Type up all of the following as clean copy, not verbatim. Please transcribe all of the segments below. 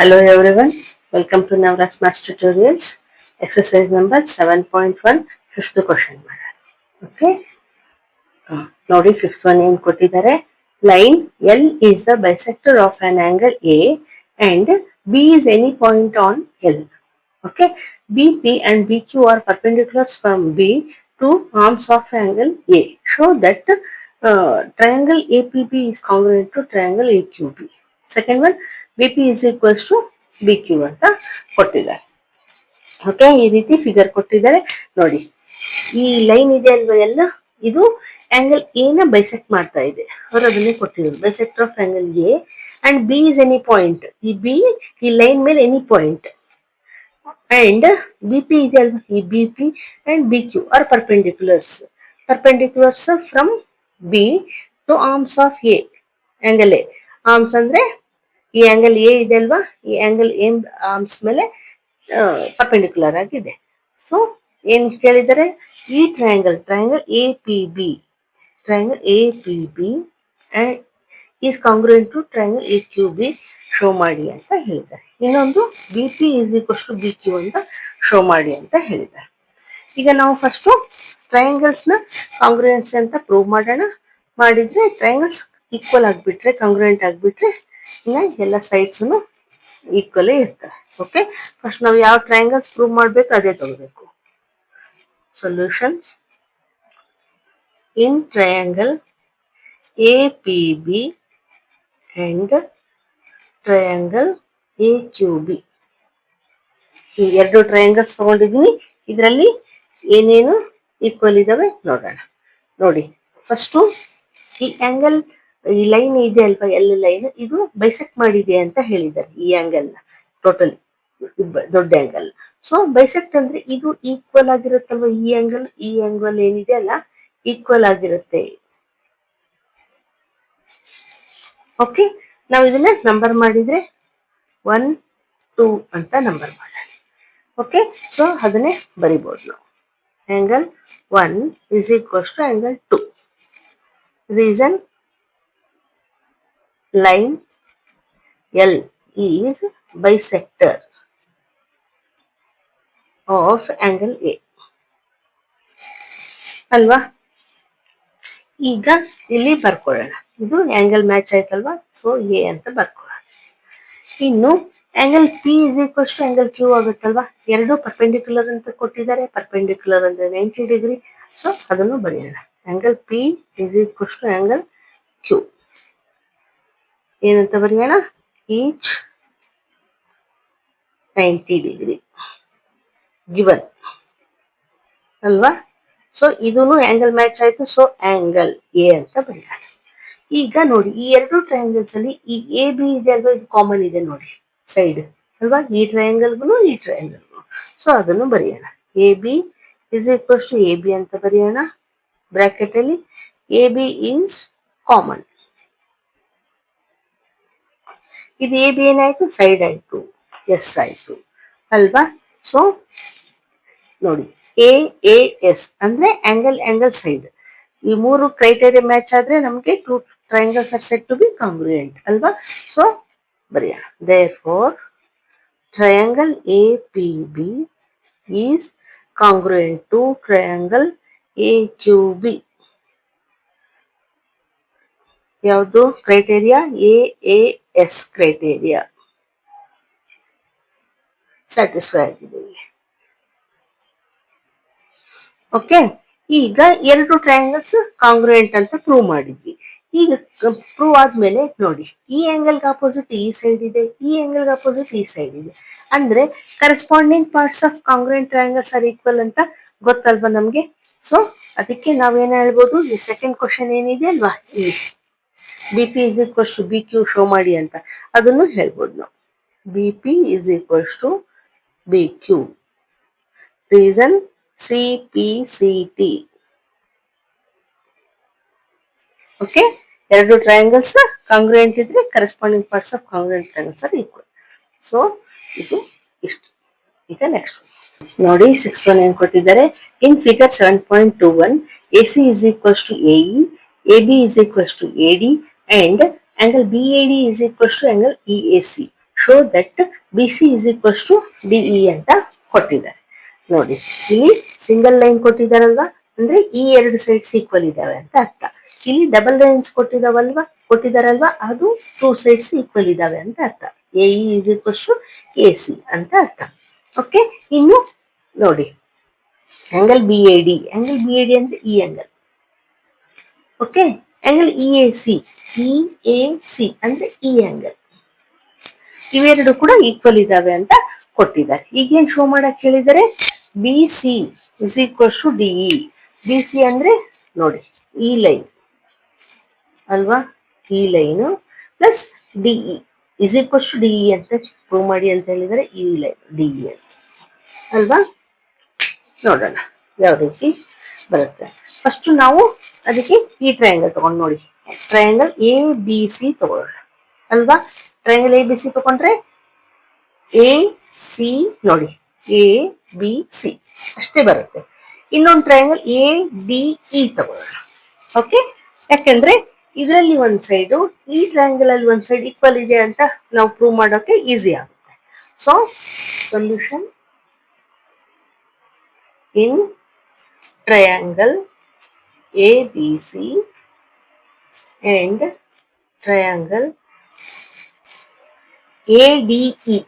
Hello everyone, welcome to Navras Math Tutorials. Exercise number 7.1, fifth question. Okay, ನೋಡಿ fifth one ಏನು ಕೊಟ್ಟಿದ್ದಾರೆ. Line L is the bisector of an angle A and B is any point on L. Okay, BP and BQ are perpendiculars from B to arms of angle A. Show that triangle APB is congruent to triangle AQB. Second one, BP is equals to BQ ಅಂತ ಕೊಟ್ಟಿದ್ದಾರೆ. Okay, ಈ ರೀತಿ figure ಕೊಟ್ಟಿದ್ದಾರೆ ನೋಡಿ. ಈ line ಇದೆ ಅಲ್ವಾ ಎಲ್ಲ, ಇದು ಆಂಗಲ್ ಎ ನ ಬೈಸೆಕ್ಟ್ ಮಾಡ್ತಾ ಇದೆ. ಅವರು ಅದನ್ನೇ ಕೊಟ್ಟಿದ್ರು, bisector of angle A and B is any point. ಈ ಬಿ ಈ ಲೈನ್ ಮೇಲೆ any point and BP is BP and BQ are perpendiculars from B to arms of A, angle A. Arms ಅಂದ್ರೆ ಈ ಆಂಗಲ್ ಎ ಇದೆ ಅಲ್ವಾ, ಈ angle A arms ಮೇಲೆ perpendicular ಆಗಿದೆ. ಸೊ ಏನ್ ಕೇಳಿದರೆ, ಈ triangle A P B is congruent to triangle A Q B show ಮಾಡಿ ಅಂತ ಹೇಳಿದ್ದಾರೆ. ಇನ್ನೊಂದು B P is equals to B Q ಅಂತ ಶೋ ಮಾಡಿ ಅಂತ ಹೇಳಿದ್ದಾರೆ. ಈಗ ನಾವು ಫಸ್ಟು ಟ್ರಯಾಂಗಲ್ಸ್ ನ ಕಾಂಗ್ರುಯೆನ್ಸಿ ಅಂತ ಪ್ರೂವ್ ಮಾಡೋಣ. ಮಾಡಿದ್ರೆ ಟ್ರಯಾಂಗಲ್ಸ್ ಈಕ್ವಲ್ ಆಗಿಬಿಟ್ರೆ, ಕಾಂಗ್ರುಯೆಂಟ್ ಆಗಿಬಿಟ್ರೆ, ಇನ್ನು ಎಲ್ಲ ಸೈಡ್ಸ್ ಈಕ್ವಲೇ ಇರ್ತವೆ. ಓಕೆ, ಫಸ್ಟ್ ನಾವು ಯಾವ ಟ್ರಯಾಂಗಲ್ಸ್ ಪ್ರೂವ್ ಮಾಡಬೇಕು ಅದೇ ತಗೋಬೇಕು. Solutions in triangle A P B and triangle A Q B. ಈ ಎರಡು ಟ್ರಯಾಂಗಲ್ಸ್ ತಗೊಂಡಿದ್ದೀನಿ. ಇದರಲ್ಲಿ ಏನೇನು ಈಕ್ವಲ್ ಇದಾವೆ ನೋಡೋಣ. ನೋಡಿ, ಫಸ್ಟು ಈ ಆಂಗಲ್, ಈ ಲೈನ್ ಇದೆ ಅಲ್ವಾ, ಎಲ್ಲ ಲೈನ್ ಇದು ಬೈಸೆಕ್ಟ್ ಮಾಡಿದೆ ಅಂತ ಹೇಳಿದ್ದಾರೆ. ಈ ಆಂಗಲ್ ನ ಟೋಟಲಿ ದೊಡ್ಡ ಆಂಗಲ್. ಸೊ ಬೈಸೆಕ್ಟ್ ಅಂದ್ರೆ ಇದು ಈಕ್ವಲ್ ಆಗಿರುತ್ತಲ್ವ, ಈ ಆಂಗಲ್ ಏನಿದೆ ಅಲ್ಲ ಈಕ್ವಲ್ ಆಗಿರುತ್ತೆ. ಓಕೆ, ನಾವು ಇದನ್ನ ನಂಬರ್ ಮಾಡಿದ್ರೆ 1, 2 ಅಂತ ನಂಬರ್ ಮಾಡೋಣ. ಓಕೆ, ಸೊ ಅದನ್ನೇ ಬರಿಬಹುದು ನಾವು. Angle 1 is equals to angle 2. Reason, line L is bisector of angle A ಅಲ್ವಾ. ಈಗ ಇಲ್ಲಿ ಬರ್ಕೊಳ್ಳೋಣ. ಇದು ಆಂಗಲ್ ಮ್ಯಾಚ್ ಆಯ್ತಲ್ವಾ, ಸೊ ಎ ಅಂತ ಬರ್ಕೊಳ್ಳೋಣ. ಇನ್ನು angle P is equals to angle Q ಆಗುತ್ತಲ್ವಾ. ಎರಡು ಪರ್ಪೆಂಡಿಕ್ಯುಲರ್ ಅಂತ ಕೊಟ್ಟಿದ್ದಾರೆ. ಪರ್ಪೆಂಡಿಕ್ಯುಲರ್ ಅಂದ್ರೆ 90 ಡಿಗ್ರಿ. ಸೊ ಅದನ್ನು ಬರೆಯೋಣ. Angle P is equals to angle Q ಏನಂತ ಬರೆಯೋಣ, ಈಚ್ 90 ಡಿಗ್ರಿ ಗಿವನ್ ಅಲ್ವಾ. ಸೊ ಇದೂನು ಆಂಗಲ್ ಮ್ಯಾಚ್ ಆಯ್ತು. ಸೊ ಆಂಗಲ್ ಎ ಅಂತ ಬರೆಯೋಣ. ಈಗ ನೋಡಿ, ಈ ಎರಡು ಟ್ರಯಾಂಗಲ್ಸ್ ಅಲ್ಲಿ ಈ ಎ ಬಿ ಇದೆ ಅಲ್ವಾ, ಇದು ಕಾಮನ್ ಇದೆ ನೋಡಿ ಸೈಡ್ ಅಲ್ವಾ, ಈ ಟ್ರಯಾಂಗಲ್ಗೂ ಈ ಟ್ರಯಾಂಗಲ್ಗೂ. ಸೊ ಅದನ್ನು ಬರೆಯೋಣ. A B is equals to A B ಅಂತ ಬರೆಯೋಣ. ಬ್ರಾಕೆಟ್ ಅಲ್ಲಿ ಎ ಬಿ ಈಸ್ ಕಾಮನ್. ಇದು ಎ ಬಿ ಏನಾಯ್ತು, ಸೈಡ್ ಆಯ್ತು, ಎಸ್ ಆಯ್ತು ಅಲ್ವಾ. ಸೊ ನೋಡಿ, ಎ ಎ ಎಸ್ ಅಂದ್ರೆ ಆಂಗಲ್ ಸೈಡ್. ಈ ಮೂರು ಕ್ರೈಟೇರಿಯಾ ಮ್ಯಾಚ್ ಆದ್ರೆ ನಮಗೆ 2 triangles are said to be congruent ಅಲ್ವಾ. ಸೊ ಬರೆಯೋಣ. Therefore triangle APB is congruent to triangle AQB. ಯಾವುದು ಕ್ರೈಟೇರಿಯಾ? AAS ಕ್ರೈಟೇರಿಯಾ ಸ್ಯಾಟಿಸ್ಫೈ ಆಗಿದೆ. ಓಕೆ, ಈಗ ಎರಡು ಟ್ರಯಾಂಗಲ್ಸ್ ಕಾಂಗ್ರುಯೆಂಟ್ ಅಂತ ಪ್ರೂವ್ ಮಾಡಿದ್ವಿ. ಈಗ ಪ್ರೂವ್ ಆದ್ಮೇಲೆ ನೋಡಿ, ಈ ಆಂಗಲ್ಗೆ ಅಪೋಸಿಟ್ ಈ ಸೈಡ್ ಇದೆ, ಈ ಆಂಗಲ್ಗೆ ಅಪೋಸಿಟ್ ಈ ಸೈಡ್ ಇದೆ. ಅಂದ್ರೆ corresponding parts of congruent triangles are equal ಅಂತ ಗೊತ್ತಲ್ವಾ ನಮ್ಗೆ. ಸೊ ಅದಕ್ಕೆ ನಾವೇನ್ ಹೇಳ್ಬೋದು, ಈ ಸೆಕೆಂಡ್ ಕ್ವಶನ್ ಏನಿದೆ ಅಲ್ವಾ, ಇಲ್ಲಿ B P is equals to B Q show ಮಾಡಿ ಅಂತ, ಅದನ್ನು ಹೇಳ್ಬೋದು ನಾವು. B P is equals to B Q. Reason CPCT. Okay, ಎರಡು ಟ್ರಯಾಂಗಲ್ಸ್ ಕಾಂಗ್ರುಯೆಂಟ್ ಇದ್ರೆ corresponding parts of congruent triangles are equal. So ಇದು ಇಷ್ಟು. ಈಗ ನೆಕ್ಸ್ಟ್ ನೋಡಿ, 6 ಏನ್ ಕೊಟ್ಟಿದ್ದಾರೆ. In figure 7.21 AC is equals to AE, AB is equals to AD and angle BAD is equals to angle EAC. Show that B C is equals to D E ಅಂತ ಕೊಟ್ಟಿದ್ದಾರೆ. ನೋಡಿ, ಇಲ್ಲಿ ಸಿಂಗಲ್ ಲೈನ್ ಕೊಟ್ಟಿದಾರಲ್ವಾ, ಅಂದ್ರೆ ಈ ಎರಡು ಸೈಡ್ಸ್ ಈಕ್ವಲ್ ಇದಾವೆ ಅಂತ ಅರ್ಥ. ಇಲ್ಲಿ ಡಬಲ್ ಲೈನ್ಸ್ ಕೊಟ್ಟಿದಾರಲ್ವಾ, ಅದು ಟೂ ಸೈಡ್ಸ್ ಈಕ್ವಲ್ ಇದಾವೆ ಅಂತ ಅರ್ಥ. A E is equals to A C ಅಂತ ಅರ್ಥ. ಓಕೆ, ಇನ್ನು ನೋಡಿ ಆಂಗಲ್ ಬಿ ಎ ಡಿ ಅಂದ್ರೆ ಈ angle. Okay, angle E A C ಅಂದ್ರೆ ಈ ಆಂಗಲ್. ಇವೆರಡು ಕೂಡ ಈಕ್ವಲ್ ಇದಾವೆ ಅಂತ ಕೊಟ್ಟಿದ್ದಾರೆ. ಈಗೇನ್ ಶೋ ಮಾಡಕ್ ಹೇಳಿದರೆ, B C is equals to D E. B C ಅಂದ್ರೆ ನೋಡಿ ಈ ಲೈನ್ ಅಲ್ವಾ, ಈ line plus D E is equals to D E ಅಂತ ಪ್ರೂವ್ ಮಾಡಿ ಅಂತ ಹೇಳಿದರೆ, ಈ ಲೈನ್ ಡಿಇ ಅಂತ ಅಲ್ವಾ. ನೋಡೋಣ ಯಾವ ರೀತಿ ಬರುತ್ತೆ. ಫಸ್ಟ್ ನಾವು ಅದಕ್ಕೆ ಈ ಟ್ರಯಾಂಗಲ್ ತಗೊಂಡು ನೋಡಿ, ಟ್ರಯಾಂಗಲ್ ಎ ಬಿ ಸಿ ತಗೊಳ್ಳೋಣ ಅಲ್ವಾ. ಟ್ರಯಾಂಗಲ್ ಎ ಬಿ ಸಿ ತಗೊಂಡ್ರೆ ಎ ಸಿ ನೋಡಿ, ಎ ಬಿ ಸಿ ಅಷ್ಟೇ ಬರುತ್ತೆ. ಇನ್ನೊಂದು ಟ್ರಯಾಂಗಲ್ ಎ ಡಿ ಇ ತಗೊಳ್ಳೋಣ. ಓಕೆ, ಯಾಕಂದ್ರೆ ಇದರಲ್ಲಿ ಒಂದ್ ಸೈಡು ಈ ಟ್ರಯಾಂಗಲ್ ಅಲ್ಲಿ ಒಂದ್ ಸೈಡ್ ಈಕ್ವಲ್ ಇದೆ ಅಂತ ನಾವು ಪ್ರೂವ್ ಮಾಡೋಕೆ ಈಸಿ ಆಗುತ್ತೆ. So solution in triangle ABC and triangle ADE.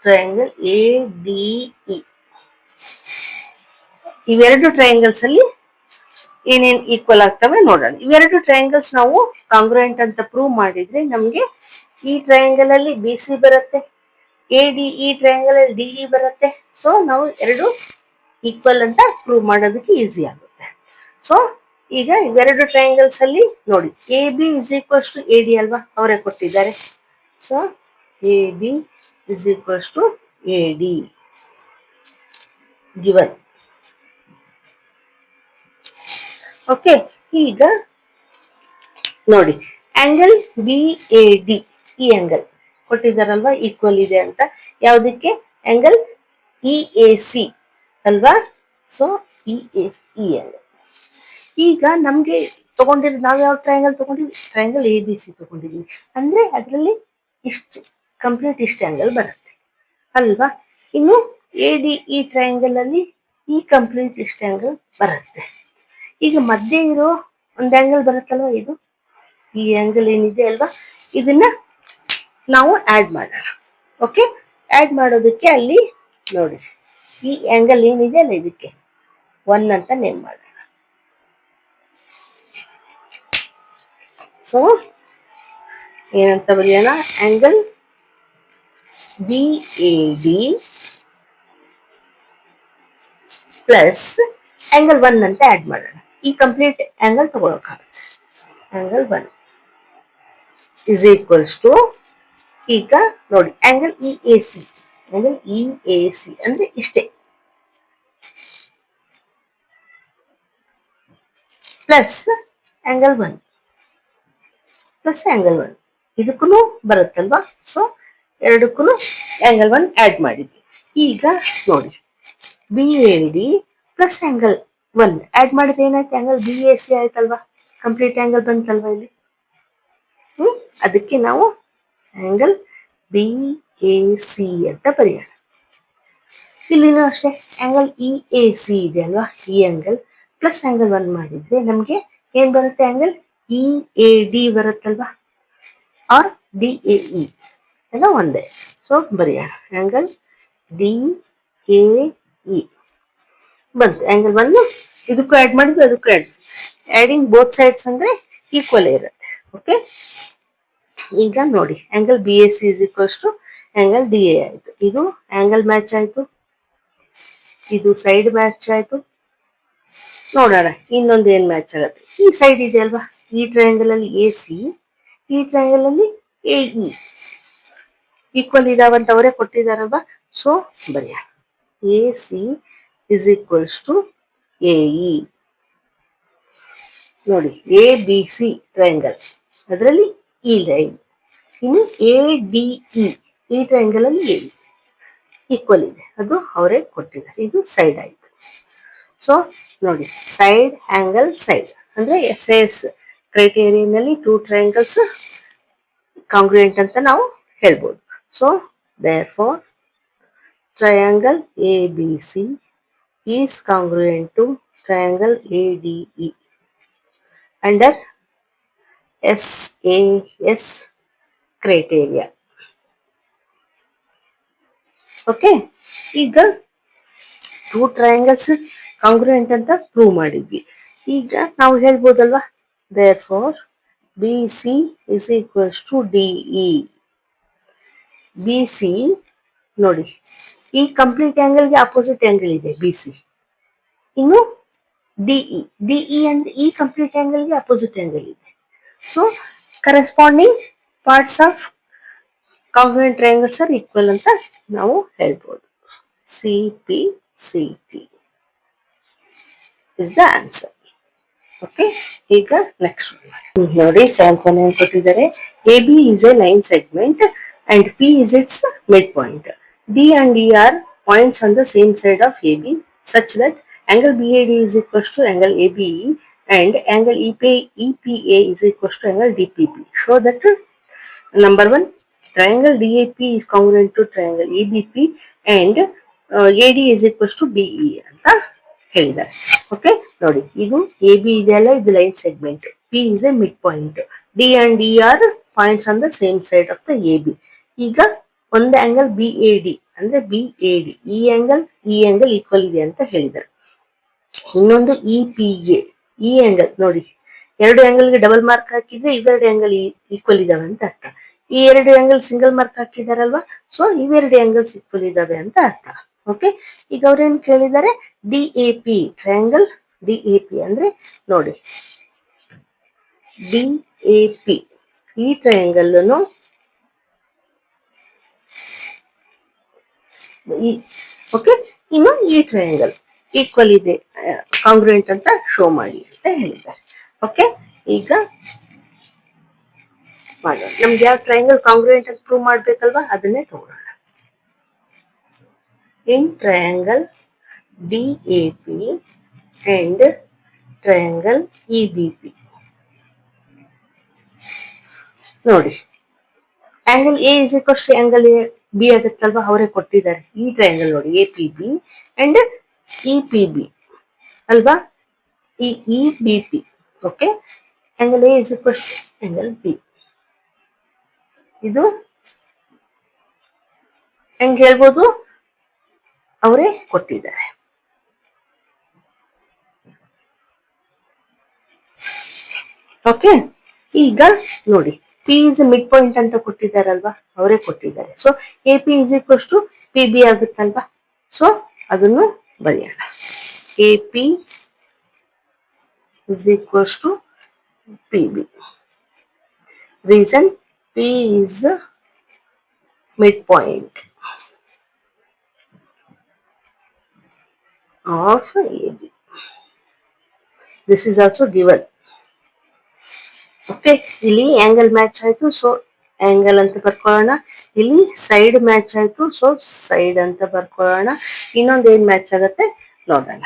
Triangle ADE ಇವೆರಡು ಟ್ರಯಾಂಗಲ್ಸ್ ಅಲ್ಲಿ ಏನೇನ್ ಈಕ್ವಲ್ ಆಗ್ತವೆ ನೋಡೋಣ. ಇವೆರಡು ಟ್ರಯಾಂಗಲ್ಸ್ ನಾವು ಕಾಂಗ್ರುಯೆಂಟ್ ಅಂತ ಪ್ರೂವ್ ಮಾಡಿದ್ರೆ ನಮ್ಗೆ ಈ ಟ್ರಯಾಂಗಲ್ ಅಲ್ಲಿ ಬಿ ಸಿ ಬರುತ್ತೆ, ಈ ಟ್ರಯಾಂಗಲ್ ಅಲ್ಲಿ ಡಿಇ ಬರುತ್ತೆ. ಸೊ ನಾವು ಎರಡು ಈಕ್ವಲ್ ಅಂತ ಪ್ರೂವ್ ಮಾಡೋದಕ್ಕೆ ಈಸಿ ಆಗುತ್ತೆ. ಸೊ ಈಗ ಇವೆರಡು ಟ್ರಯಾಂಗಲ್ಸ್ ಅಲ್ಲಿ ನೋಡಿ, A B is equals to A D ಅಲ್ವಾ, ಅವರೇ ಕೊಟ್ಟಿದ್ದಾರೆ. So A B is equals to A D given. Okay, ಈಗ ನೋಡಿ ಆಂಗಲ್ ಬಿ ಎ ಡಿ, ಈ ಆಂಗಲ್ ಕೊಟ್ಟಿದ್ದಾರಲ್ವಾ ಈಕ್ವಲ್ ಇದೆ ಅಂತ. ಯಾವುದಕ್ಕೆ? ಆಂಗಲ್ ಇ ಎ ಸಿ ಅಲ್ವಾ. ಸೊ ಇ ಎ ಸಿ ಈ ಆಂಗಲ್. ಈಗ ನಮ್ಗೆ ತಗೊಂಡಿರೋದು, ನಾವು ಯಾವ ಟ್ರಯಾಂಗಲ್ ತಗೊಂಡಿದ್ವಿ? ಟ್ರಯಾಂಗಲ್ ಎ ಬಿ ಸಿ ತಗೊಂಡಿದ್ವಿ. ಅಂದ್ರೆ ಅದರಲ್ಲಿ ಇಷ್ಟು ಕಂಪ್ಲೀಟ್ ಇಷ್ಟು ಆಂಗಲ್ ಬರುತ್ತೆ ಅಲ್ವಾ. ಇನ್ನು ಎ ಡಿ ಈ ಟ್ರಯಾಂಗಲ್ ಅಲ್ಲಿ ಈ ಕಂಪ್ಲೀಟ್ ಇಷ್ಟು ಆಂಗಲ್ ಬರುತ್ತೆ. ಈಗ ಮಧ್ಯೆ ಇರೋ ಒಂದು ಆಂಗಲ್ ಬರುತ್ತಲ್ವಾ, ಇದು ಈ ಆಂಗಲ್ ಏನಿದೆ ಅಲ್ವಾ, ಇದನ್ನ ನಾವು ಆಡ್ ಮಾಡೋಣ. ಓಕೆ, ಆಡ್ ಮಾಡೋದಕ್ಕೆ ಅಲ್ಲಿ ನೋಡಿ ಈ ಆಂಗಲ್ ಏನಿದೆ ಅಲ್ಲ, ಇದಕ್ಕೆ 1 ಅಂತ ನೇಮ್ ಮಾಡೋಣ. ಸೊ ಏನಂತ ಬರೆಯೋಣ? Angle B A D plus angle 1 ಅಂತ ಆಡ್ ಮಾಡೋಣ. ಈ ಕಂಪ್ಲೀಟ್ ಆಂಗಲ್ ತಗೊಳಕಾಗುತ್ತೆ. ಆಂಗಲ್ 1 ಇಸ್ ಈಕ್ವಲ್ಸ್ ಟು, ಈಗ ನೋಡಿ angle E A C, angle E A C ಅಂದ್ರೆ ಇಷ್ಟೇ, ಪ್ಲಸ್ ಆಂಗಲ್ 1 ಪ್ಲಸ್ ಆಂಗಲ್ 1 ಇದಕ್ಕೂ ಬರುತ್ತಲ್ವಾ. ಸೊ ಎರಡಕ್ಕೂ ಆಂಗಲ್ 1 ಆಡ್ ಮಾಡಿದ್ವಿ. ಈಗ ನೋಡಿ B A D plus angle 1 add ಮಾಡಿದ್ರೆ ಏನಾಯ್ತು? ಆಂಗಲ್ ಬಿ ಎ ಸಿ ಆಯ್ತಲ್ವಾ, ಕಂಪ್ಲೀಟ್ ಆಂಗಲ್ ಬಂತಲ್ವಾ ಇಲ್ಲಿ. ಅದಕ್ಕೆ ನಾವು ಆಂಗಲ್ ಬಿ ಎ ಸಿ ಅಂತ ಬರೆಯೋಣ. ಇಲ್ಲಿನೂ ಅಷ್ಟೇ ಆಂಗಲ್ ಇ ಎ ಸಿ ಇದೆ ಅಲ್ವಾ, ಈ ಆಂಗಲ್ ಪ್ಲಸ್ ಆಂಗಲ್ 1 ಮಾಡಿದ್ರೆ ನಮ್ಗೆ ಏನ್ ಬರುತ್ತೆ? ಆಂಗಲ್ ಇ ಎ ಡಿ ಬರುತ್ತಲ್ವಾ, ಆರ್ ಡಿ ಎ ಇ ಎಲ್ಲ ಒಂದೇ. ಸೊ ಬರೆಯೋಣ ಆಂಗಲ್ ಡಿ ಎ ಇ ಬಂತು. ಆಂಗಲ್ 1 ಇದಕ್ಕೂ ಆಡ್ ಮಾಡಿದ್ವಿ, ಅದಕ್ಕೂ ಆಡಿಂಗ್ ಬೋತ್ ಸೈಡ್ಸ್ ಅಂದ್ರೆ ಈಕ್ವಲ್ ಇರುತ್ತೆ. ಓಕೆ, ಈಗ ನೋಡಿ angle B A C is equals to angle D A E. ಇದು ಆಂಗಲ್ ಮ್ಯಾಚ್ ಆಯ್ತು, ಇದು ಸೈಡ್ ಮ್ಯಾಚ್ ಆಯ್ತು. ನೋಡೋಣ ಇನ್ನೊಂದು ಏನ್ ಮ್ಯಾಚ್ ಆಗುತ್ತೆ. ಈ ಸೈಡ್ ಇದೆ ಅಲ್ವಾ, ಈ ಟ್ರಯಾಂಗಲ್ ಅಲ್ಲಿ ಎ ಸಿ, ಈ ಟ್ರಯಾಂಗಲ್ ಅಲ್ಲಿ ಎ ಇ ಈಕ್ವಲ್ ಇದಾವಂತ ಅವರೇ ಕೊಟ್ಟಿದಾರಲ್ವಾ. ಸೊ ಬರೆಯೋಣ A C is equals to A E. ನೋಡಿ ಎ ಬಿ ಸಿ ಟ್ರಯಾಂಗಲ್, ಅದರಲ್ಲಿ ಈ ಲೈನ್. ಇನ್ನು ಎ ಡಿ ಇ ಈ ಟ್ರಯಾಂಗಲ್ ಅಲ್ಲಿ ಎ ಈಕ್ವಲ್ ಇದೆ, ಅದು ಅವರೇ ಕೊಟ್ಟಿದ್ದಾರೆ. ಇದು ಸೈಡ್ ಆಯ್ತು. ಸೊ ನೋಡಿ ಸೈಡ್ ಆಂಗಲ್ ಸೈಡ್ ಅಂದ್ರೆ ಎಸ್ ಎಸ್ ಕ್ರೈಟೇರಿಯನ್ನಲ್ಲಿ 2 ಟ್ರಯಾಂಗಲ್ಸ್ ಕಾಂಗ್ರುಯೆಂಟ್ ಅಂತ ನಾವು ಹೇಳ್ಬೋದು. So therefore triangle ABC is congruent to triangle ADE under SAS criteria. Okay, ಈಗ ಟೂ ಟ್ರಯಾಂಗಲ್ಸ್ ಕಾಂಗ್ರುಯೆಂಟ್ ಅಂತ ಪ್ರೂವ್ ಮಾಡಿದ್ವಿ. ಈಗ ನಾವು ಹೇಳ್ಬೋದಲ್ವಾ, therefore B C is equals to D E. B C ನೋಡಿ, ಈ ಕಂಪ್ಲೀಟ್ ಆಂಗಲ್ಗೆ ಅಪೋಸಿಟ್ ಆಂಗಲ್ ಇದೆ ಬಿ ಸಿ. ಇನ್ನು ಡಿಇ, ಡಿಇ ಅಂದ್ರೆ ಈ ಕಂಪ್ಲೀಟ್ ಆಂಗಲ್ಗೆ ಅಪೋಸಿಟ್ ಆಂಗಲ್ ಇದೆ. So corresponding parts of congruent triangles are equal ಅಂತ ನಾವು ಹೇಳ್ಬೋದು. C P C T is the answer. Okay, ಈಗ ನೆಕ್ಸ್ಟ್ ನೋಡಿ, 7th one ಏನ್ ಕೊಟ್ಟಿದ್ದಾರೆ. A B is a line segment and P is its mid point. D and E are points on the same side of A B such that angle BAD is equals to angle ABE and angle EPA is equals to angle DPP. Show that number 1, triangle DAP is congruent to triangle EBP and AD is equals to BE ಅಂತ ಹೇಳಿದ್ದಾರೆ. Okay, ನೋಡಿ, ಇದು A B ಇದೆಯಲ್ಲ, ಇದು line segment. P is a mid point. D and E are points on the same side of the A B. ಈಗ ಒಂದು angle B A D ಅಂದ್ರೆ B A D, ಈ ಆಂಗಲ್ ಈಕ್ವಲ್ ಇದೆ ಅಂತ ಹೇಳಿದ್ದಾರೆ. ಇನ್ನೊಂದು ಇ ಪಿ ಎ, ಈ angle ನೋಡಿ, ಎರಡು ಆಂಗಲ್ಗೆ ಡಬಲ್ ಮಾರ್ಕ್ ಹಾಕಿದ್ರೆ ಇವೆರಡು ಆಂಗಲ್ ಈಕ್ವಲ್ ಇದಾವೆ ಅಂತ ಅರ್ಥ. ಈ ಎರಡು ಆಂಗಲ್ ಸಿಂಗಲ್ ಮಾರ್ಕ್ ಹಾಕಿದಾರಲ್ವಾ, ಸೊ ಇವೆರಡು ಆಂಗಲ್ಸ್ ಈಕ್ವಲ್ ಇದಾವೆ ಅಂತ ಅರ್ಥ. ಓಕೆ, ಈಗ ಅವ್ರೇನ್ ಕೇಳಿದ್ದಾರೆ, D A P, triangle D A P ಅಂದ್ರೆ ನೋಡಿ, ಡಿ ಎ ಪಿ ಈ ಟ್ರಯಾಂಗಲ್ ಓಕೆ, ಇನ್ನು ಈ ಟ್ರಯಾಂಗಲ್ ಈಕ್ವಲ್ ಇದೆ, ಕಾಂಗ್ರುಯೆಂಟ್ ಅಂತ ಶೋ ಮಾಡಿ ಅಂತ ಹೇಳಿದ್ದಾರೆ. ಓಕೆ, ಈಗ ಮಾಡೋಣ. ನಮ್ಗೆ ಯಾವ ಟ್ರಯಾಂಗಲ್ ಕಾಂಗ್ರುಯೆಂಟ್ ಅಂತ ಪ್ರೂವ್ ಮಾಡ್ಬೇಕಲ್ವಾ, ಅದನ್ನೇ ತಗೊಳ್ಳೋಣ. In triangle D A P and triangle E B P ನೋಡಿ, angle A is equals to angle B ಆಗುತ್ತಲ್ವಾ, ಅವರೇ ಕೊಟ್ಟಿದ್ದಾರೆ. ಈ ಟ್ರಯಾಂಗಲ್ ನೋಡಿ, A P B and E P B ಅಲ್ವಾ, E B P. Okay, angle A is equals to angle B. ಇದು ಹೆಂಗ್ ಹೇಳ್ಬೋದು, ಅವರೇ ಕೊಟ್ಟಿದ್ದಾರೆ. ಓಕೆ, ಈಗ ನೋಡಿ, ಪಿ ಇಸ್ ಮಿಡ್ ಪಾಯಿಂಟ್ ಅಂತ ಕೊಟ್ಟಿದ್ದಾರಲ್ವಾ, ಅವರೇ ಕೊಟ್ಟಿದ್ದಾರೆ. So A P is equals to P B ಆಗುತ್ತಲ್ವಾ, ಸೊ ಅದನ್ನು ಬರೆಯೋಣ. A P is equals to P B. Reason, P is mid point of A B. This is also given. Okay, ಇಲ್ಲಿ angle match ಆಯ್ತು, so angle ಅಂತ ಬರ್ಕೊಳ್ಳೋಣ. ಇಲ್ಲಿ side match ಆಯ್ತು, so side ಅಂತ ಬರ್ಕೊಳ್ಳೋಣ. ಇನ್ನೊಂದು ಏನ್ ಮ್ಯಾಚ್ ಆಗುತ್ತೆ ನೋಡೋಣ.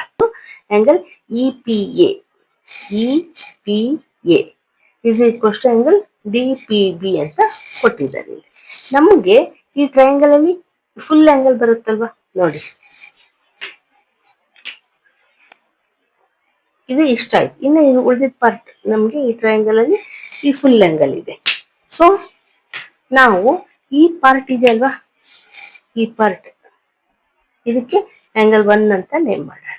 Angle E P A, E P A is equals to angle D P B ಅಂತ ಕೊಟ್ಟಿದ್ದಾರೆ. ಇಲ್ಲಿ ನಮಗೆ ಈ ಟ್ರಯಾಂಗಲ್ ಅಲ್ಲಿ ಫುಲ್ ಆಂಗಲ್ ಬರುತ್ತಲ್ವಾ, ನೋಡಿ, ಇದು ಇಷ್ಟ ಆಯ್ತು. ಇನ್ನು ಉಳಿದಿದ್ದ ಪಾರ್ಟ್ ನಮ್ಗೆ ಈ ಟ್ರಯಾಂಗಲ್ ಅಲ್ಲಿ ಈ ಫುಲ್ ಆಂಗಲ್ ಇದೆ. ಸೊ ನಾವು ಈ ಪಾರ್ಟ್ ಇದೆ ಅಲ್ವಾ, ಈ ಪಾರ್ಟ್, ಇದಕ್ಕೆ ಆಂಗಲ್ 1 ಅಂತ ನೇಮ್ ಮಾಡೋಣ.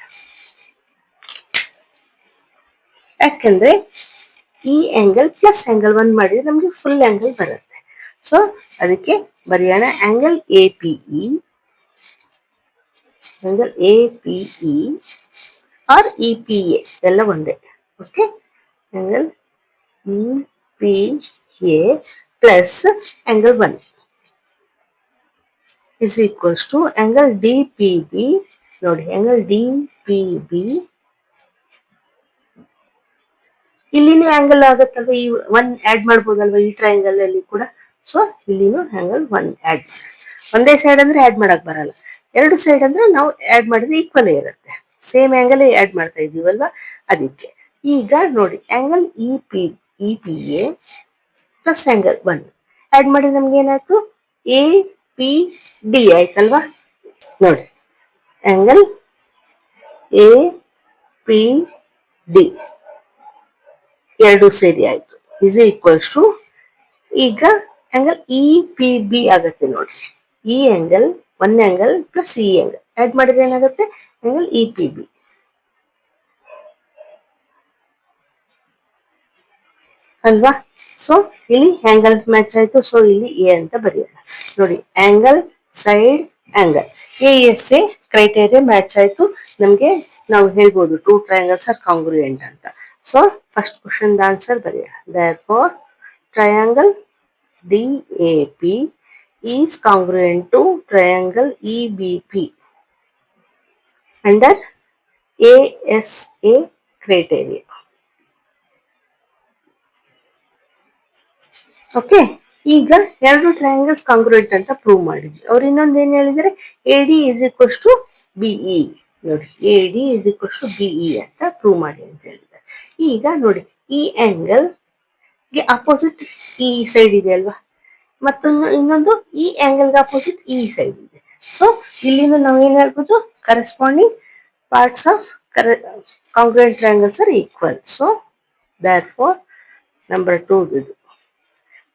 ಯಾಕಂದ್ರೆ ಈ ಆಂಗಲ್ ಪ್ಲಸ್ ಆಂಗಲ್ 1 ಮಾಡಿದ್ರೆ ನಮ್ಗೆ ಫುಲ್ ಆಂಗಲ್ ಬರುತ್ತೆ. ಸೊ ಅದಕ್ಕೆ ಬರೆಯೋಣ angle A P E, angle A P E are E P A ಎಲ್ಲ ಒಂದೇ. Okay, angle E P A plus angle 1 is equals to angle DPB. ನೋಡಿ, angle DPB ಇಲ್ಲಿನೂ angle ಆಗುತ್ತಲ್ವಾ, ಈ 1 ಆಡ್ ಮಾಡ್ಬೋದಲ್ವಾ ಈ triangle ಅಲ್ಲಿ ಕೂಡ. ಸೊ ಇಲ್ಲಿನೂ ಆಂಗಲ್ 1 ಆಡ್, ಒಂದೇ ಸೈಡ್ ಅಂದ್ರೆ ಆಡ್ ಮಾಡಕ್ ಬರಲ್ಲ, ಎರಡು ಸೈಡ್ ಅಂದ್ರೆ ನಾವು ಆಡ್ ಮಾಡಿದ್ರೆ ಈಕ್ವಲ್ ಇರುತ್ತೆ. ಸೇಮ್ ಆಂಗಲ್ ಆಡ್ ಮಾಡ್ತಾ ಇದೀವಲ್ವಾ, ಅದಕ್ಕೆ. ಈಗ ನೋಡಿ, angle E P A plus angle 1 add ಮಾಡಿ ನಮ್ಗೆ ಏನಾಯ್ತು, ಎ ಪಿ ಡಿ ಆಯ್ತಲ್ವಾ? ನೋಡಿ, ಆಂಗಲ್ ಎ ಪಿ ಡಿ ಎರಡು ಸೇರಿ ಆಯ್ತು ಇಸ್ ಈಕ್ವಲ್ಸ್ ಟು, ಈಗ ಆಂಗಲ್ ಇ ಪಿ ಬಿ ಆಗುತ್ತೆ ನೋಡಿ. ಈ ಆಂಗಲ್ ಒನ್ ಆಂಗಲ್ ಪ್ಲಸ್ ಈ ಆಂಗಲ್ ಆಡ್ ಮಾಡಿದ್ರೆ ಏನಾಗುತ್ತೆ? ಆಂಗಲ್ ಇ ಪಿ ಬಿ ಅಲ್ವಾ? ಸೊ ಇಲ್ಲಿ ಆಂಗಲ್ ಮ್ಯಾಚ್ ಆಯ್ತು. ಸೊ ಇಲ್ಲಿ ಎ ಅಂತ ಬರೆಯೋಣ. ನೋಡಿ, angle side angle A S A criteria match ಆಯ್ತು. ನಮ್ಗೆ ನಾವು ಹೇಳ್ಬೋದು ಟೂ ಟ್ರಯಾಂಗಲ್ಸ್ ಆರ್ ಕಾಂಗ್ರುಯೆಂಟ್ ಅಂತ. ಸೊ ಫಸ್ಟ್ ಕ್ವಶನ್ ಆನ್ಸರ್ ಬರೆಯೋಣ. Therefore triangle DAP is congruent to triangle EBP under ASA criteria. Okay, ಈಗ ಎರಡು ಟ್ರಯಾಂಗಲ್ಸ್ ಕಾಂಗ್ರುಯೆಂಟ್ ಅಂತ ಪ್ರೂವ್ ಮಾಡಿದ್ವಿ. ಅವ್ರು ಇನ್ನೊಂದು ಏನ್ ಹೇಳಿದ್ರೆ, AD is equals to BE. ನೋಡಿ, AD is equals to BE ಅಂತ ಪ್ರೂವ್ ಮಾಡಿ ಅಂತ ಹೇಳಿದ್ದಾರೆ. ಈಗ ನೋಡಿ, ಈ ಆಂಗಲ್ ಗೆ ಅಪೋಸಿಟ್ ಈ ಸೈಡ್ ಇದೆ ಅಲ್ವಾ, ಮತ್ತೊಂದು ಇನ್ನೊಂದು ಈ ಆಂಗಲ್ಗೆ ಅಪೋಸಿಟ್ ಈ ಸೈಡ್ ಇದೆ. ಸೊ ಇಲ್ಲಿಂದ ನಾವು ಏನ್ ಹೇಳ್ಬೋದು, corresponding parts of congruent triangles are equal. So therefore number 2 ಇದು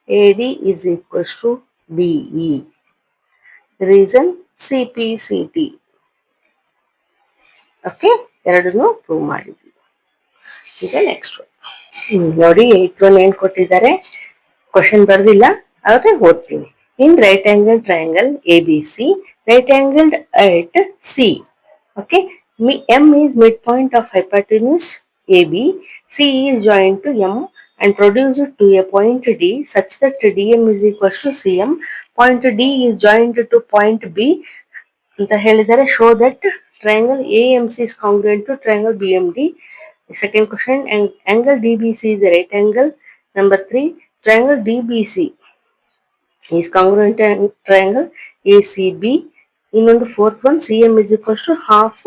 AD is equals to BE. Reason CPCT. Okay, ಎರಡನ್ನೂ ಪ್ರೂವ್ ಮಾಡಿದ್ವಿ. ಈಗ ನೆಕ್ಸ್ಟ್ ನೋಡಿ, 8th one ಏನ್ ಕೊಟ್ಟಿದ್ದಾರೆ, ಕ್ವಶನ್ ಬರ್ದಿಲ್ಲ ಆದ್ರೆ ಓದ್ತೀನಿ. In right angle triangle ABC, right angled at C. Okay, M is midpoint of hypotenuse AB. C is joined to M and produced to a point D such that DM is equals to CM. Point D is joined to point B ಅಂತ ಹೇಳಿದ್ದಾರೆ. Show that triangle AMC is congruent to triangle BMD. Second question, angle DBC is a right angle. Number 3, triangle DBC is congruent to triangle ACB. ಇನ್ನೊಂದು fourth one, CM is equals to half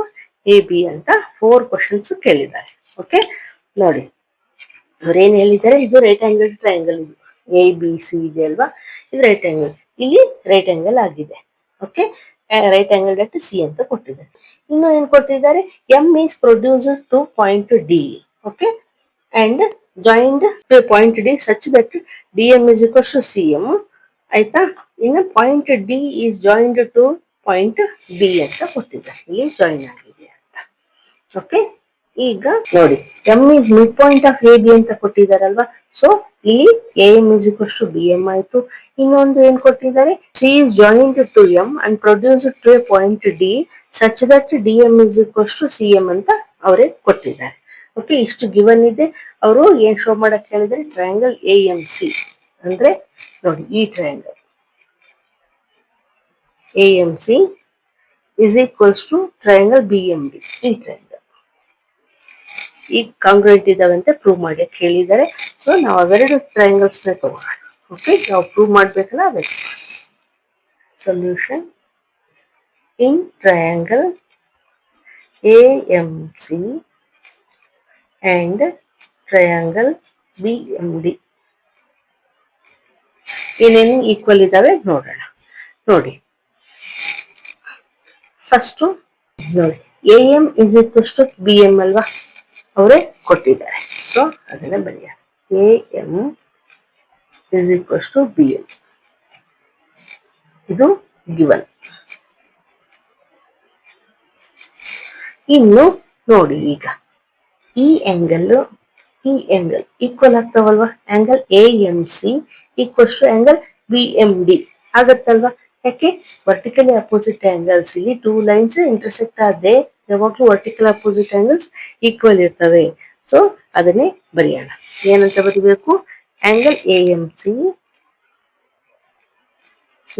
AB ಅಂತ 4 questions ಕೇಳಿದ್ದಾರೆ. Okay, ನೋಡಿ ಅವ್ರೇನ್ ಹೇಳಿದ್ದಾರೆ, ಇದು right angle triangle, ಇದು ABC ಇದೆ ಅಲ್ವಾ, ಇದು ರೈಟ್ ಆಂಗಲ್, ಇಲ್ಲಿ ರೈಟ್ ಆಂಗಲ್ ಆಗಿದೆ. Okay, right angle at C ಅಂತ ಕೊಟ್ಟಿದ್ದಾರೆ. ಇನ್ನು ಏನ್ ಕೊಟ್ಟಿದ್ದಾರೆ, M is produced to point D. Okay, and joined to point D such that DM is equals to CM. ಆಯ್ತಾ? ಇನ್ನು point D is joined to point B ಅಂತ ಕೊಟ್ಟಿದ್ದಾರೆ, ಇಲ್ಲಿ ಜಾಯಿನ್ ಆಗಿದೆ ಅಂತ. ಓಕೆ, ಈಗ ನೋಡಿ, M is mid point of AB ಅಂತ ಕೊಟ್ಟಿದ್ದಾರಲ್ವಾ. ಸೊ ಇಲ್ಲಿ AM is equals to BM ಆಯ್ತು. ಇನ್ನೊಂದು ಏನ್ ಕೊಟ್ಟಿದ್ದಾರೆ, C is joined to M and produced to a point D such that DM is equals to CM ಅಂತ ಅವರೇ ಕೊಟ್ಟಿದ್ದಾರೆ. ಓಕೆ, ಇಷ್ಟು ಗಿವನ್ ಇದೆ. ಅವರು ಏನ್ ಶೋ ಮಾಡಕ್ ಹೇಳಿದ್ರೆ, ಟ್ರಯಾಂಗಲ್ AMC ಅಂದ್ರೆ ನೋಡಿ, ಈ triangle AMC is equals to triangle BMD. ಈ ಟ್ರಯಾಂಗಲ್ ಈ ಕಾಂಗ್ರುಯೆಂಟ್ ಇದಾವೆ ಅಂತ ಪ್ರೂವ್ ಮಾಡಿ ಕೇಳಿದ್ದಾರೆ. ಸೊ ನಾವು ಅವೆರಡು ಟ್ರಯಾಂಗಲ್ಸ್ ನ ತಗೋಣ. ಓಕೆ, ನಾವು ಪ್ರೂವ್ ಮಾಡ್ಬೇಕಲ್ಲ ಅದಕ್ಕೆ. Solution, in triangle AMC and triangle BMD ಏನೇನು ಈಕ್ವಲ್ ಇದಾವೆ ನೋಡೋಣ. ನೋಡಿ, ಫಸ್ಟ್ ನೋಡಿ, AM is equals to BM ಅಲ್ವಾ, ಅವರೇ ಕೊಟ್ಟಿದ್ದಾರೆ. ಸೊ ಅದನ್ನ ಬರೆಯ, AM is equals to BM, ಇದು ಗಿವನ್. ಇನ್ನು ನೋಡಿ, ಈಗ ಈ ಆಂಗಲ್ ಈಕ್ವಲ್ ಆಗ್ತಾವಲ್ವಾ, angle AMC equals to angle BMD ಆಗತ್ತಲ್ವಾ. ಯಾಕೆ, ವರ್ಟಿಕಲಿ ಅಪೋಸಿಟ್ ಆಂಗಲ್ಸ್, ಇಲ್ಲಿ 2 ಲೈನ್ಸ್ ಇಂಟರ್ಸೆಕ್ಟ್ ಆದ್ರೆ ಯಾವಾಗ್ಲೂ ವರ್ಟಿಕಲ್ ಅಪೋಸಿಟ್ ಆಂಗಲ್ಸ್ ಈಕ್ವಲ್ ಇರ್ತವೆ. ಸೊ ಅದನ್ನೇ ಬರೆಯೋಣ. ಏನಂತ ಬರೀಬೇಕು, angle AMC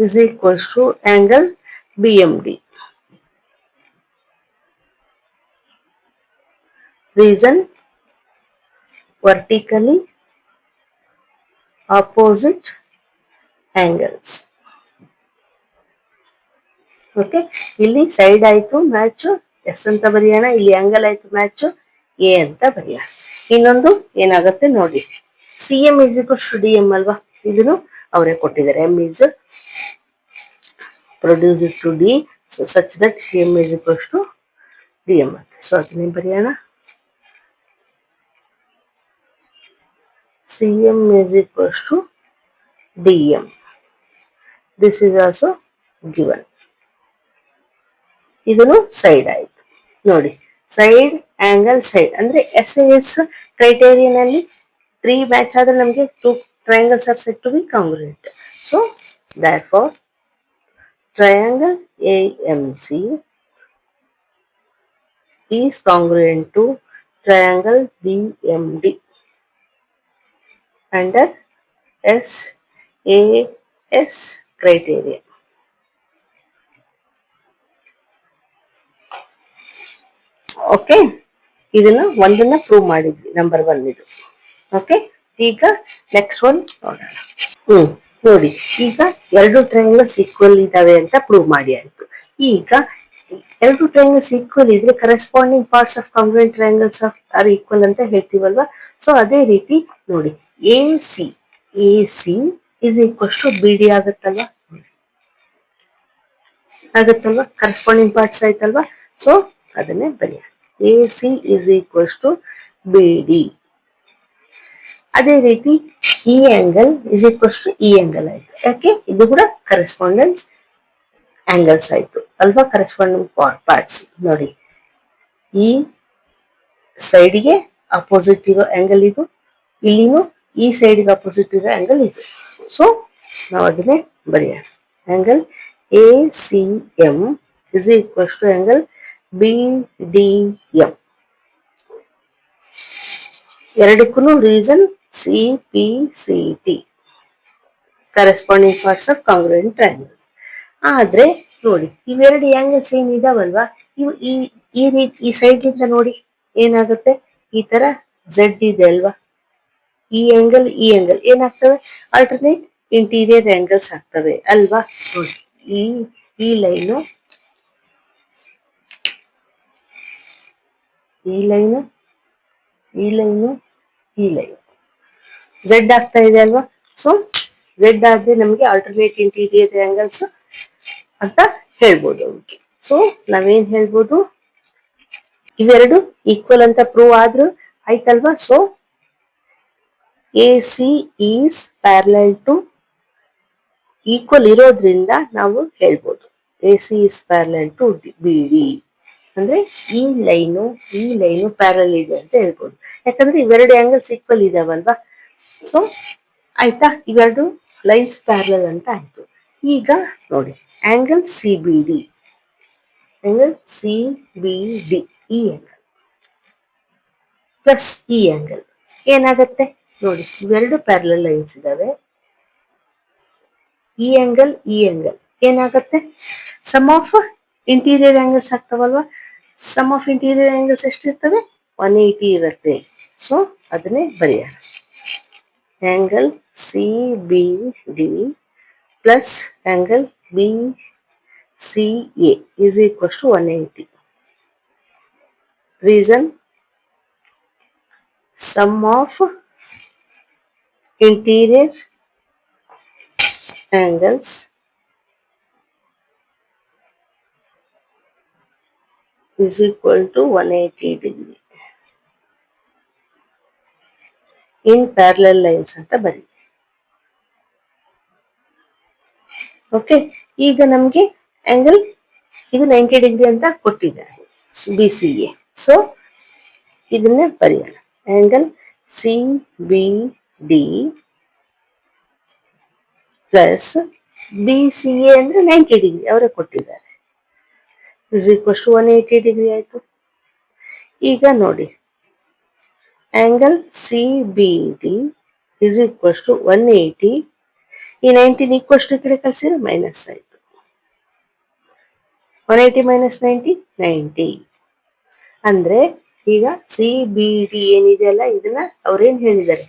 is equals to angle BMD. Reason, vertically opposite angles. Okay, ಇಲ್ಲಿ ಸೈಡ್ ಆಯ್ತು ಮ್ಯಾಚ್, ಎಸ್ ಅಂತ ಬರೆಯೋಣ. ಇಲ್ಲಿ ಆಂಗಲ್ ಆಯ್ತು ಮ್ಯಾಚ್, ಎ ಅಂತ ಬರೆಯೋಣ. ಇನ್ನೊಂದು ಏನಾಗುತ್ತೆ ನೋಡಿ, CM is equals to DM ಅಲ್ವಾ, ಇದನ್ನು ಅವರೇ ಕೊಟ್ಟಿದ್ದಾರೆ. M is produce it to D, so such that CM is equals to DM. So ಅದನ್ನೇ ಬರೆಯೋಣ. CM is equals to DM. This is also given. ಇದನ್ನು ಸೈಡ್ ಆಯ್ತು ನೋಡಿ. ಸೈಡ್ ಆಂಗಲ್ ಸೈಡ್ ಅಂದ್ರೆ SAS ಕ್ರೈಟೇರಿಯನಲ್ಲಿ 3 ಮ್ಯಾಚ್ ಆದ್ರೆ ನಮಗೆ 2 triangles are said to be congruent. So therefore triangle AMC is congruent to triangle BMD under SAS criteria. Okay, ಇದನ್ನ ಒಂದನ್ನ prove ಮಾಡಿದ್ವಿ, number 1 ಇದು. ಓಕೆ, ಈಗ ನೆಕ್ಸ್ಟ್ ಒನ್ ನೋಡೋಣ. ನೋಡಿ, ಈಗ 2 ಟ್ರಯಾಂಗಲ್ಸ್ ಈಕ್ವಲ್ ಇದಾವೆ ಅಂತ ಪ್ರೂವ್ ಮಾಡಿ ಆಯ್ತು. ಈಗ 2 ಟ್ರಯಾಂಗಲ್ಸ್ ಈಕ್ವಲ್ ಇದ್ರೆ corresponding parts of congruent triangles are equal ಅಂತ ಹೇಳ್ತೀವಲ್ವಾ. ಸೊ ಅದೇ ರೀತಿ ನೋಡಿ, AC is equals to BD ಆಗುತ್ತಲ್ವಾ, ಕರೆಸ್ಪಾಂಡಿಂಗ್ ಪಾರ್ಟ್ಸ್ ಆಯ್ತಲ್ವಾ. ಸೊ ಅದನ್ನೇ ಬರೆಯ, AC is equals to BD. ಅದೇ ರೀತಿ ಈ ಆಂಗಲ್ ಇಸ್ ಈಕ್ವಲ್ಸ್ ಟು ಈ ಆಂಗಲ್ ಆಯ್ತು. ಯಾಕೆ? ಇದು ಕೂಡ ಕರೆಸ್ಪಾಂಡೆನ್ಸ್ ಆಂಗಲ್ಸ್ ಆಯ್ತು ಅಲ್ವಾ, ಕರೆಸ್ಪಾಂಡಿಂಗ್ ಪಾರ್ಟ್ಸ್. ನೋಡಿ, ಈ ಸೈಡ್ಗೆ ಅಪೋಸಿಟ್ ಇರೋ ಆಂಗಲ್ ಇದು, ಇಲ್ಲಿನೂ ಈ ಸೈಡ್ಗೆ ಅಪೋಸಿಟ್ ಇರೋ ಆಂಗಲ್ ಇದು. ಸೊ ನಾವು ಅದನ್ನೇ ಬರೆಯೋಣ. Angle ACM is equals to angle BDM. ಎರಡಕ್ಕೂ reason CPCT, corresponding parts of congruent triangles. ಆದ್ರೆ ನೋಡಿ, ಇವೆರಡು ಆಂಗಲ್ಸ್ ಏನಿದಾವಲ್ವಾ, ಇವು ಈ ರೀತಿ ಈ ಸೈಡ್ ಇಂದ ನೋಡಿ ಏನಾಗುತ್ತೆ, ಈ ತರ Z ಇದೆ ಅಲ್ವಾ, ಈ ಆಂಗಲ್ ಏನಾಗ್ತವೆ, ಆಲ್ಟರ್ನೇಟ್ ಇಂಟೀರಿಯರ್ ಆಂಗಲ್ಸ್ ಆಗ್ತವೆ ಅಲ್ವಾ. ನೋಡಿ, ಈ ಲೈನು Z ಆಗ್ತಾ ಇದೆ ಅಲ್ವಾ. ಸೊ Z ಆದ್ರೆ ನಮಗೆ ಆಲ್ಟರ್ನೇಟ್ ಇಂಟೀರಿಯರ್ ಆಂಗಲ್ಸ್ ಅಂತ ಹೇಳ್ಬೋದು ಅವ್ರಿಗೆ. ಸೊ ನಾವೇನ್ ಹೇಳ್ಬೋದು, ಇವೆರಡು ಈಕ್ವಲ್ ಅಂತ ಪ್ರೂವ್ ಆದ್ರು ಆಯ್ತಲ್ವಾ. So AC is parallel to, equal ಇರೋದ್ರಿಂದ ನಾವು ಹೇಳ್ಬೋದು AC is parallel to BD. ಅಂದ್ರೆ ಈ ಲೈನು ಪ್ಯಾರಲ್ ಇದೆ ಅಂತ ಹೇಳ್ಬೋದು, ಯಾಕಂದ್ರೆ ಇವೆರಡು ಆಂಗಲ್ಸ್ ಈಕ್ವಲ್ ಇದಾವಲ್ವಾ. ಸೊ ಆಯ್ತಾ, ಇವೆರಡು ಲೈನ್ಸ್ ಪ್ಯಾರಲಲ್ ಅಂತ ಆಯ್ತು. ಈಗ ನೋಡಿ, ಆಂಗಲ್ CBD ಈ ಆಂಗಲ್ ಪ್ಲಸ್ ಈ ಆಂಗಲ್ ಏನಾಗತ್ತೆ ನೋಡಿ, ಇವೆರಡು ಪ್ಯಾರಲಲ್ ಲೈನ್ಸ್ ಇದಾವೆ. ಈ ಆಂಗಲ್ ಏನಾಗತ್ತೆ, ಸಮ್ ಆಫ್ ಇಂಟೀರಿಯರ್ ಆಂಗಲ್ಸ್ ಆಗ್ತಾವಲ್ವಾ. ಸಮ್ ಆಫ್ ಇಂಟೀರಿಯರ್ ಆಂಗಲ್ಸ್ ಎಷ್ಟಿರ್ತವೆ, 180 ಇರುತ್ತೆ. ಸೊ ಅದನ್ನೇ ಬರೆಯೋಣ. Angle CBD plus angle BCA is equals to 180. Reason, sum of interior angles is equal to 180 degree in parallel lines ಅಂತ ಬರೀ. ಓಕೆ, ಈಗ ನಮ್ಗೆ ಆಂಗಲ್ ಇದು 90 ಡಿಗ್ರಿ ಅಂತ ಕೊಟ್ಟಿದ್ದಾರೆ BCA. ಸೊ ಇದನ್ನೇ ಬರೆಯೋಣ. ಆಂಗಲ್ CBD ಪ್ಲಸ್ BCA ಅಂದ್ರೆ 90 ಡಿಗ್ರಿ ಅವರೇ ಕೊಟ್ಟಿದ್ದಾರೆ, ಇಸ್ ಈಕ್ವಲ್ಸ್ ಟು 180 ಡಿಗ್ರಿ ಆಯ್ತು. ಈಗ ನೋಡಿ, angle CBD is equals to 180, ಈ 90 ಈಕ್ವಲ್ಸ್ ಟು ಕಡೆ ಕಳಿಸಿದ್ರೆ ಮೈನಸ್ ಆಯ್ತು. 180 ಮೈನಸ್ 90 ಅಂದ್ರೆ ಈಗ CBD ಏನಿದೆ ಅಲ್ಲ, ಇದನ್ನ ಅವ್ರೇನ್ ಹೇಳಿದ್ದಾರೆ,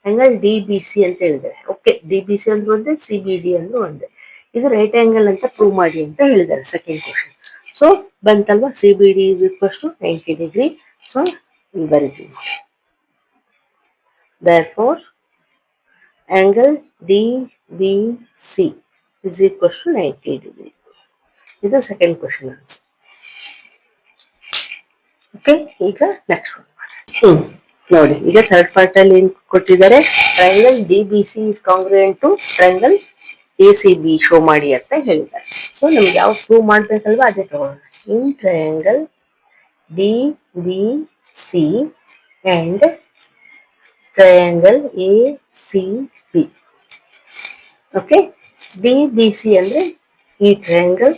ಆಂಗಲ್ DBC ಅಂತ ಹೇಳಿದ್ದಾರೆ. ಓಕೆ, DBC ಅಂದ್ರೆ ಒಂದೇ, CBD ಅಂದ್ರೆ ಒಂದೇ. ಇದು ರೈಟ್ ಆಂಗಲ್ ಅಂತ ಪ್ರೂವ್ ಮಾಡಿ ಅಂತ ಹೇಳಿದ್ದಾರೆ ಸೆಕೆಂಡ್ ಕ್ವಶನ್. ಸೊ ಬಂತಲ್ವಾ, CBD is equals to 90 degree. So ಬರೀತೀವಿ. Therefore angle DBC is equals to 90 degree. ಇದು ಸೆಕೆಂಡ್ ಕ್ವಶನ್ ಆನ್ಸರ್. ಓಕೆ, ಈಗ ನೆಕ್ಸ್ಟ್ ಒನ್ ಮಾಡೋಣ. ನೋಡಿ, ಈಗ ಥರ್ಡ್ ಪಾರ್ಟ್ ಅಲ್ಲಿ ಏನ್ ಕೊಟ್ಟಿದ್ದಾರೆ, triangle D B C is congruent to triangle A C B show ಮಾಡಿ ಅಂತ ಹೇಳಿದ್ದಾರೆ. ಸೊ ನಮ್ಗೆ ಯಾವ ಪ್ರೂವ್ ಮಾಡ್ಬೇಕಲ್ವಾ ಅದೇ ತಗೊಳ್ಳೋಣ. In triangle D B C and triangle A C B. Okay, D B C ಅಂದ್ರೆ ಈ ಟ್ರಯಾಂಗಲ್,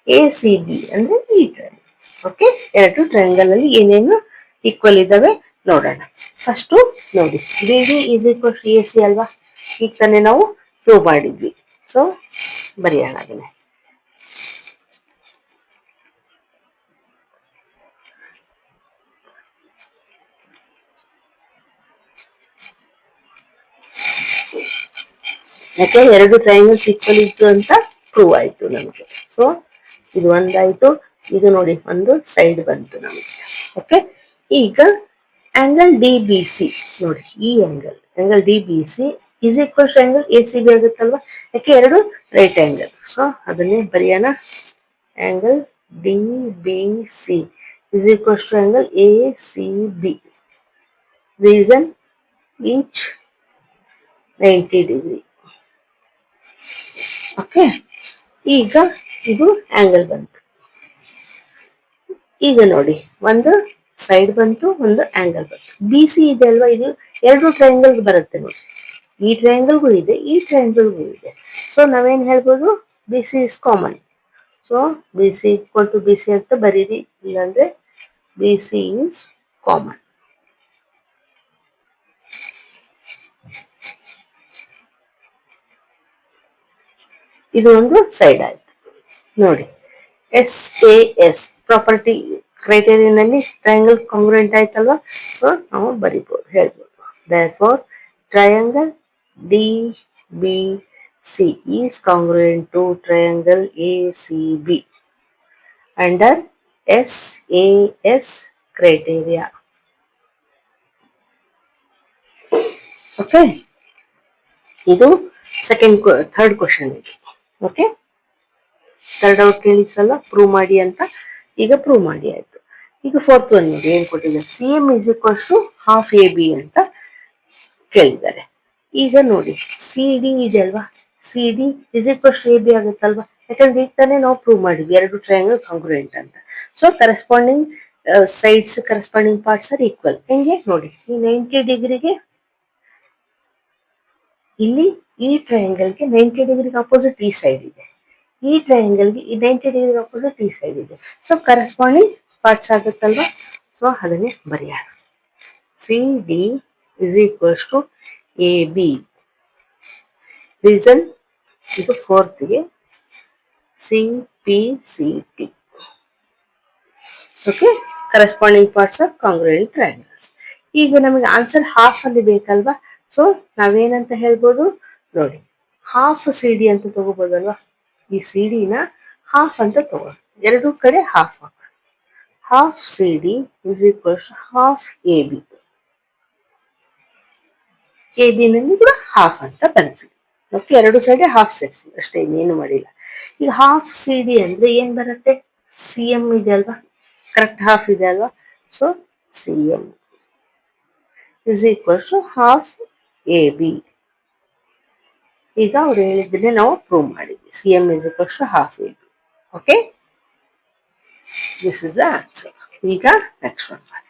ಎ ಸಿ ಬಿ ಅಂದ್ರೆ ಈ ಟ್ರಯಾಂಗಲ್. ಓಕೆ, ಎರಡು ಟ್ರಯಾಂಗಲ್ ಅಲ್ಲಿ ಏನೇನು ಈಕ್ವಲ್ ಇದಾವೆ ನೋಡೋಣ. ಫಸ್ಟ್ ನೋಡಿ, D D is equal to A C ಅಲ್ವಾ, ಈಗ ತಾನೇ ನಾವು ಪ್ರೂವ್ ಮಾಡಿದ್ವಿ. ಸೊ ಬರೆಯೋಣ ಅದನ್ನೇ. ಯಾಕೆ ಎರಡು ಟ್ರಯಾಂಗಲ್ಸ್ ಈಕ್ವಲ್ ಇತ್ತು ಅಂತ ಪ್ರೂವ್ ಆಯ್ತು ನಮಗೆ. ಸೊ ಇದು ಒಂದಾಯ್ತು, ಇದು ನೋಡಿ ಒಂದು ಸೈಡ್ ಬಂತು ನಮಗೆ. ಓಕೆ, ಈಗ ಆಂಗಲ್ ಡಿ ಬಿ ಸಿ ನೋಡಿ, ಈ angle D B C is equal to angle A C B ಆಗುತ್ತಲ್ವಾ, ಯಾಕೆ ಎರಡು ರೈಟ್ ಆಂಗಲ್. ಸೊ ಅದನ್ನೇ ಬರೆಯೋಣ. Angle D B C is equal to angle A C B. Reason each 90 degree. Okay, ಈಗ ಇದು angle ಬಂತು. ಈಗ ನೋಡಿ, ಒಂದು ಸೈಡ್ ಬಂತು, ಒಂದು ಆಂಗಲ್ ಬಂತು. ಬಿ ಸಿ ಇದೆ ಅಲ್ವಾ, ಇದು ಎರಡು ಟ್ರಯಾಂಗಲ್ ಬರುತ್ತೆ ನೋಡಿ. ಈ ಟ್ರಯಾಂಗಲ್ಗೂ ಇದೆ, ಈ ಟ್ರಯಾಂಗಲ್ಗೂ ಇದೆ. ಸೊ ನಾವೇನ್ ಹೇಳ್ಬೋದು, B C is common. So B C equal to B C ಅಂತ ಬರೀರಿ, ಇಲ್ಲಾಂದ್ರೆ ಬಿ ಸಿ ಇಸ್ ಕಾಮನ್. ಇದು ಒಂದು ಸೈಡ್ ಆಯ್ತು. ನೋಡಿ, ಎಸ್ ಎ ಎಸ್ ಪ್ರಾಪರ್ಟಿ ಕ್ರೈಟೇರಿಯನಲ್ಲಿ ಟ್ರಯಾಂಗಲ್ ಕಾಂಗ್ರುಯೆಂಟ್ ಆಯ್ತಲ್ವಾ. ಸೊ ನಾವು ಬರಿಬೋದು, ಹೇಳ್ಬೋದು. therefore triangle DBC is congruent to triangle ACB under SAS criteria. Okay, ಇದು ಥರ್ಡ್ ಕ್ವಶನ್ ಇದು. ಓಕೆ, ಥರ್ಡ್ ಔಟ್ ಕೇಳಿದ್ರಲ್ಲ ಪ್ರೂವ್ ಮಾಡಿ ಅಂತ, ಈಗ ಪ್ರೂವ್ ಮಾಡಿ ಆಯ್ತು. ಈಗ ಫೋರ್ತ್ ಒನ್ ನೋಡಿ, ಏನ್ ಕೊಟ್ಟಿದ್ದಾರೆ, C M is equals to half A B ಅಂತ ಕೇಳಿದ್ದಾರೆ. ಈಗ ನೋಡಿ, ಸಿ ಡಿ ಇದೆ ಅಲ್ವಾ, C D is equals to A B ಆಗುತ್ತಲ್ವಾ, ಯಾಕಂದ್ರೆ ಈಗ ತಾನೇ ನಾವು ಪ್ರೂವ್ ಮಾಡಿದ್ವಿ ಎರಡು ಟ್ರಯಾಂಗಲ್ ಕಾಂಗ್ರುಯೆಂಟ್ ಅಂತ. So corresponding sides, corresponding parts R equal. ಹೆಂಗೆ ನೋಡಿ, ಈ 90 ಡಿಗ್ರಿಗೆ ಇಲ್ಲಿ ಈ ಟ್ರಯಾಂಗಲ್ಗೆ 90 ಡಿಗ್ರಿಗೆ ಅಪೋಸಿಟ್ ಈ ಸೈಡ್ ಇದೆ, ಈ ಟ್ರಯಾಂಗಲ್ಗೆ ಈ 90 ಡಿಗ್ರಿಗೆ ಅಪೋಸಿಟ್ ಈ ಸೈಡ್ ಇದೆ. ಸೊ ಕರೆಸ್ಪಾಂಡಿಂಗ್ ಪಾರ್ಟ್ಸ್ ಆಗುತ್ತಲ್ವಾ. ಸೊ ಅದನ್ನೇ ಬರೆಯೋಣ. C D is equals to A B. Reason ಇದು ಫೋರ್ತ್ಗೆ C P C T. Okay, corresponding parts of congruent triangles. ಈಗ ನಮಗೆ ಆನ್ಸರ್ ಹಾಫ್ ಅಲ್ಲಿ ಬೇಕಲ್ವಾ. ಸೊ ನಾವೇನಂತ ಹೇಳ್ಬೋದು ನೋಡಿ, ಹಾಫ್ ಸಿ ಡಿ ಅಂತ ತಗೋಬೋದಲ್ವಾ. ಈ ಸಿ ಡಿನ ಹಾಫ್ ಅಂತ ತಗೋ, ಎರಡು ಕಡೆ ಹಾಫ್ ಹಾಕೋಣ. Half C D is equals to half A B. A B ನಲ್ಲಿ ಕೂಡ ಹಾಫ್ ಅಂತ ಬರ್ತೀವಿ. ಓಕೆ, ಎರಡು ಸೈಡ್ ಹಾಫ್ ಸೇರಿಸಿ ಅಷ್ಟೇ, ಇನ್ನೇನು ಮಾಡಿಲ್ಲ. ಈಗ ಹಾಫ್ ಸಿ ಡಿ ಅಂದ್ರೆ ಏನ್ ಬರುತ್ತೆ, ಸಿ ಎಂ ಇದೆ ಅಲ್ವಾ, ಕರೆಕ್ಟ್ ಹಾಫ್ ಇದೆ ಅಲ್ವಾ. So C M is equal to half A B. ಈಗ ಅವ್ರು ಹೇಳಿದ್ದನ್ನೇ ನಾವು ಪ್ರೂವ್ ಮಾಡಿದ್ವಿ, C M is equal to half A B. Okay, this is the answer. ಈಗ ನೆಕ್ಸ್ಟ್ ಒನ್.